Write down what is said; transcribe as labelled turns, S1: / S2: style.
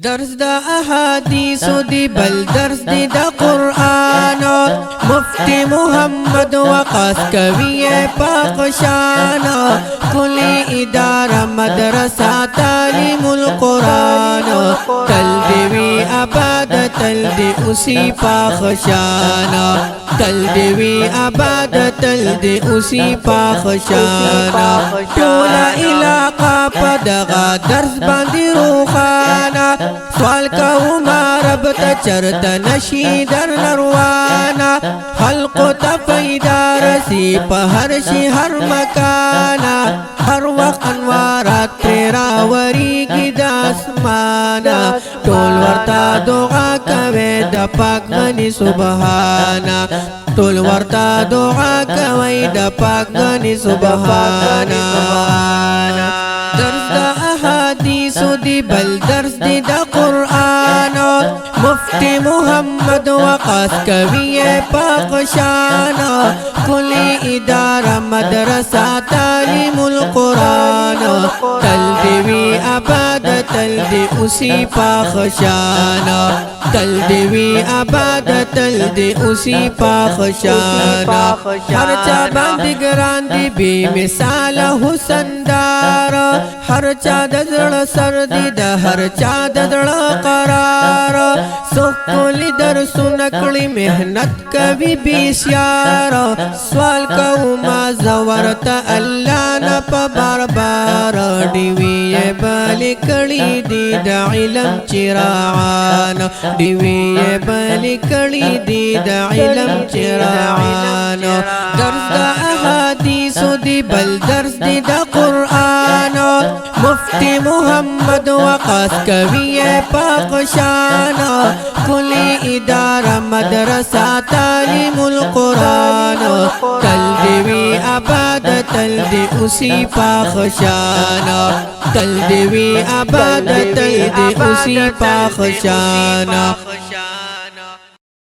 S1: درس دا احادیث دی بل درس دی دا قرآن مفتی محمد وقاص کوي پاک شان کلی ادارہ مدرسہ تعلیم القرآن تل دیوی آباد تل دی اسی پاک شان تل دیوی آباد تل دی اسی پاک شان ټولا علاقہ پدغا درس باندې روخانا سوال کو ما رب تا چرتا نشی در نروانا خلق تا پیدا رسی پا ہر شی ہر مکانا ہر وقت انوارات تیرا وری کی داسمانا ٹول ورتا دعا کوے دا پاک منی سبحانا ٹول ورتا دعا کوے دا پاک منی سبحانا درس دا احادیث دی بل درس دی دا قرآن مفتی محمد وقاص کوي پاک شان کلی ادارہ مدرسہ تعلیم القرآن تل دیوی آباد تل دی اسی پاک شان تل دیوی آباد تل دی اسی پاک شان ہر چا باندې ګران دی بی مثال حسن دار ہر چا دزړه سر دی د هر چا دزړه قرار سکولی در سنکلی محنت کوي بیسیار سوال کو ما زورتا اللہ نا پا بار بار دیوی بالی کڑی دی دا علم چراعان دیوی بالی کڑی دی دا علم چراعان درس دا احادیث دی بل درس دی دا قرآن مفتی محمد وقاص کوي پاک شان کلی ادارہ مدرسہ تعلیم القرآن تل دیوی آباد تل دی اسی پاک شان تل دیوی آباد تل دی اسی پاک شان